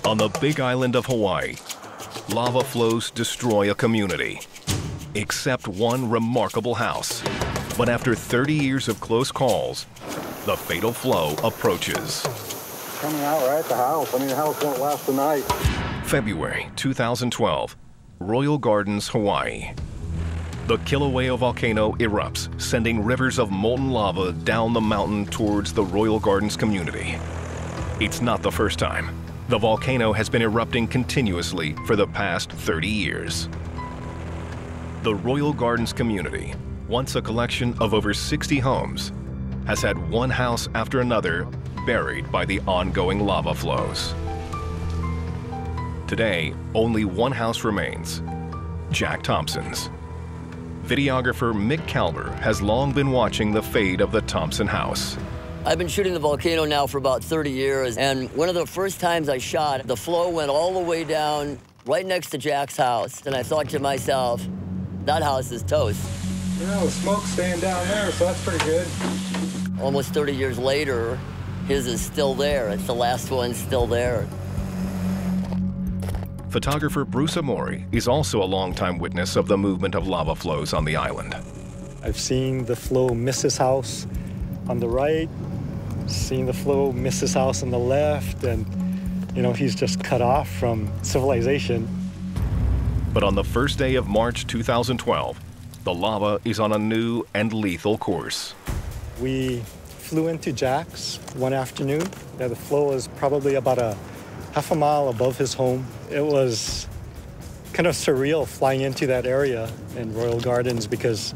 On the Big Island of Hawaii, lava flows destroy a community, except one remarkable house. But after 30 years of close calls, the fatal flow approaches. Coming out right at the house. I mean, the house won't last the night. February 2012, Royal Gardens, Hawaii. The Kilauea volcano erupts, sending rivers of molten lava down the mountain towards the Royal Gardens community. It's not the first time. The volcano has been erupting continuously for the past 30 years. The Royal Gardens community, once a collection of over 60 homes, has had one house after another buried by the ongoing lava flows. Today, only one house remains, Jack Thompson's. Videographer Mick Kalber has long been watching the fate of the Thompson house. I've been shooting the volcano now for about 30 years, and one of the first times I shot, the flow went all the way down right next to Jack's house, and I thought to myself, that house is toast. You know, the smoke's staying down there, so that's pretty good. Almost 30 years later, his is still there. It's the last one still there. Photographer Bruce Amori is also a longtime witness of the movement of lava flows on the island. I've seen the flow miss his house on the right, seen the flow miss his house on the left, and, you know, he's just cut off from civilization. But on the first day of March 2012, the lava is on a new and lethal course. We flew into Jack's one afternoon. Yeah, the flow was probably about a half a mile above his home. It was kind of surreal flying into that area in Royal Gardens because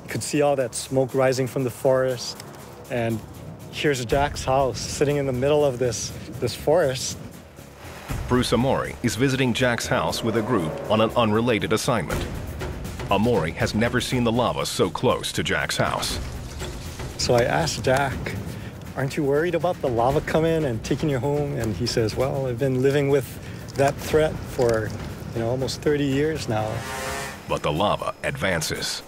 you could see all that smoke rising from the forest. And here's Jack's house sitting in the middle of this forest. Bruce Amori is visiting Jack's house with a group on an unrelated assignment. Amori has never seen the lava so close to Jack's house. So I asked Jack, aren't you worried about the lava coming and taking you home? And he says, well, I've been living with that threat for, almost 30 years now. But the lava advances.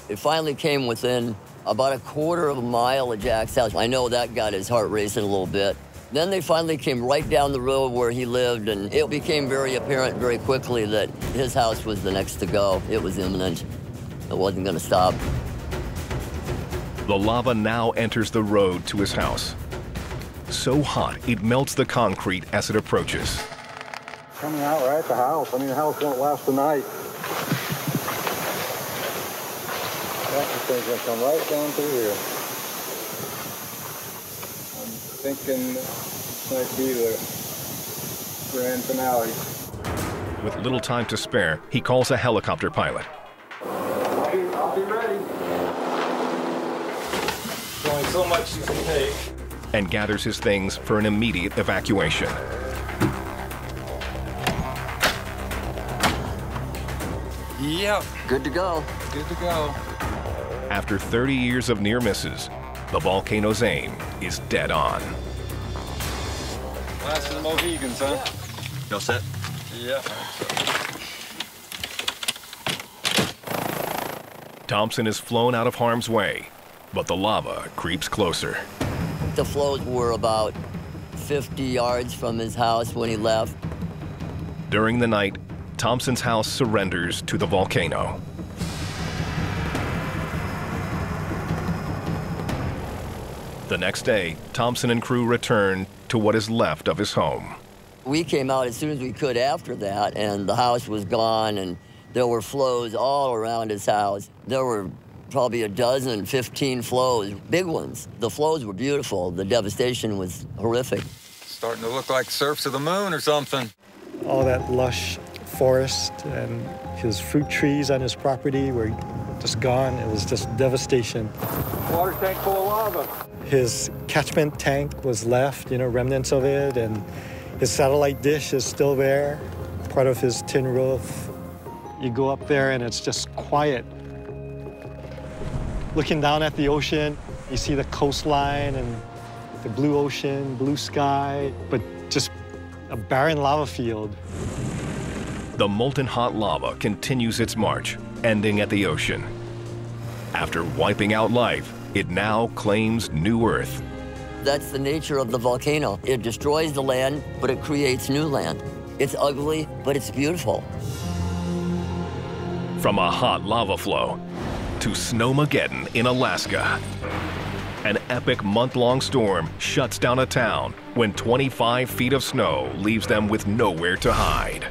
It finally came within about a quarter of a mile of Jack's house. I know that got his heart racing a little bit. Then they finally came right down the road where he lived, and it became very apparent very quickly that his house was the next to go. It was imminent. It wasn't going to stop. The lava now enters the road to his house. So hot, it melts the concrete as it approaches. Coming out right at the house. I mean, the house won't last the night. That thing's going to come right down through here. I'm thinking this might be the grand finale. With little time to spare, he calls a helicopter pilot. I'll be ready. There's only so much you can take. And gathers his things for an immediate evacuation. Yep. Good to go. Good to go. After 30 years of near misses, the volcano's aim is dead on. Last of the Mohegans, huh? Yeah. You all set? Yeah. Thompson is flown out of harm's way, but the lava creeps closer. The flows were about 50 yards from his house when he left. During the night, Thompson's house surrenders to the volcano. The next day, Thompson and crew return to what is left of his home. We came out as soon as we could after that, and the house was gone, and there were flows all around his house. There were probably a dozen, 15 flows, big ones. The flows were beautiful. The devastation was horrific. Starting to look like surfs of the moon or something. All that lush forest and his fruit trees on his property were just gone. It was just devastation. Water tank full of lava. His catchment tank was left, remnants of it, and his satellite dish is still there, part of his tin roof. You go up there and it's just quiet. Looking down at the ocean, you see the coastline and the blue ocean, blue sky, but just a barren lava field. The molten hot lava continues its march, ending at the ocean. After wiping out life, it now claims new Earth. That's the nature of the volcano. It destroys the land, but it creates new land. It's ugly, but it's beautiful. From a hot lava flow to Snowmageddon in Alaska. An epic month-long storm shuts down a town when 25 feet of snow leaves them with nowhere to hide.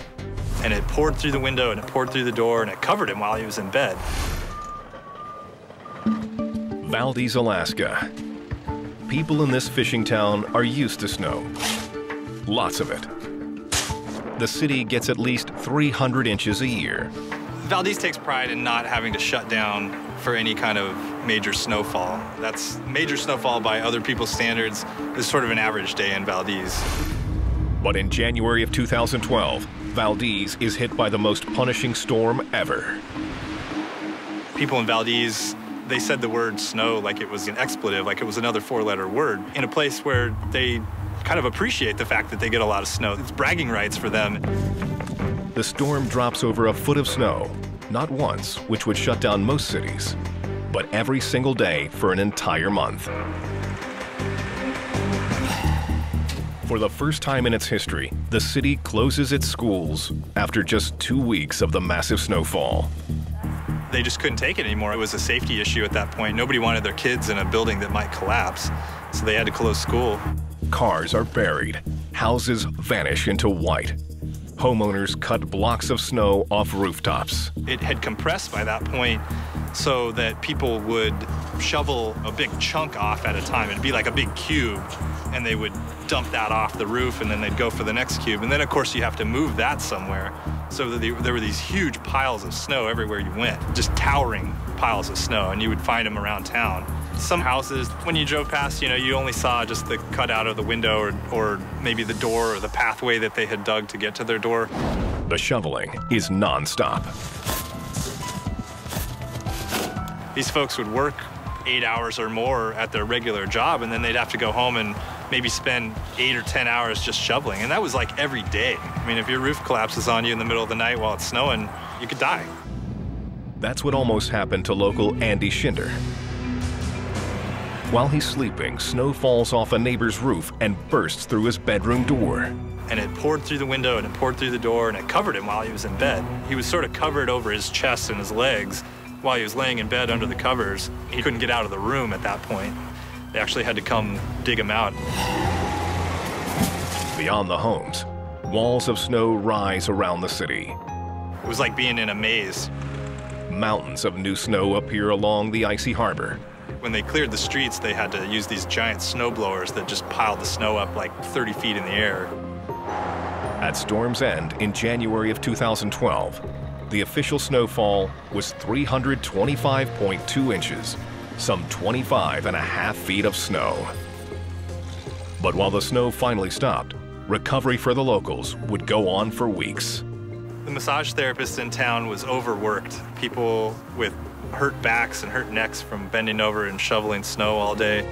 And it poured through the window and it poured through the door and it covered him while he was in bed. Valdez, Alaska. People in this fishing town are used to snow. Lots of it. The city gets at least 300 inches a year. Valdez takes pride in not having to shut down for any kind of major snowfall. That's major snowfall by other people's standards is sort of an average day in Valdez. But in January of 2012, Valdez is hit by the most punishing storm ever. People in Valdez, they said the word snow like it was an expletive, like it was another four-letter word, in a place where they kind of appreciate the fact that they get a lot of snow. It's bragging rights for them. The storm drops over a foot of snow, not once, which would shut down most cities, but every single day for an entire month. For the first time in its history, the city closes its schools after just 2 weeks of the massive snowfall. They just couldn't take it anymore. It was a safety issue at that point. Nobody wanted their kids in a building that might collapse, so they had to close school. Cars are buried, houses vanish into white. Homeowners cut blocks of snow off rooftops. It had compressed by that point so that people would shovel a big chunk off at a time. It'd be like a big cube, and they would dump that off the roof, and then they'd go for the next cube. And then, of course, you have to move that somewhere. So that there were these huge piles of snow everywhere you went, just towering piles of snow, and you would find them around town. Some houses, when you drove past, you only saw just the cutout of the window or maybe the door or the pathway that they had dug to get to their door. The shoveling is nonstop. These folks would work 8 hours or more at their regular job, and then they'd have to go home and maybe spend 8 or 10 hours just shoveling. And that was like every day. I mean, if your roof collapses on you in the middle of the night while it's snowing, you could die. That's what almost happened to local Andy Schinder. While he's sleeping, snow falls off a neighbor's roof and bursts through his bedroom door. And it poured through the window and it poured through the door and it covered him while he was in bed. He was sort of covered over his chest and his legs while he was laying in bed under the covers. He couldn't get out of the room at that point. They actually had to come dig him out. Beyond the homes, walls of snow rise around the city. It was like being in a maze. Mountains of new snow appear along the icy harbor. When they cleared the streets, they had to use these giant snow blowers that just piled the snow up like 30 feet in the air. At Storm's End in January of 2012, the official snowfall was 325.2 inches, some 25.5 feet of snow. But while the snow finally stopped, recovery for the locals would go on for weeks. The massage therapist in town was overworked. People with hurt backs and hurt necks from bending over and shoveling snow all day.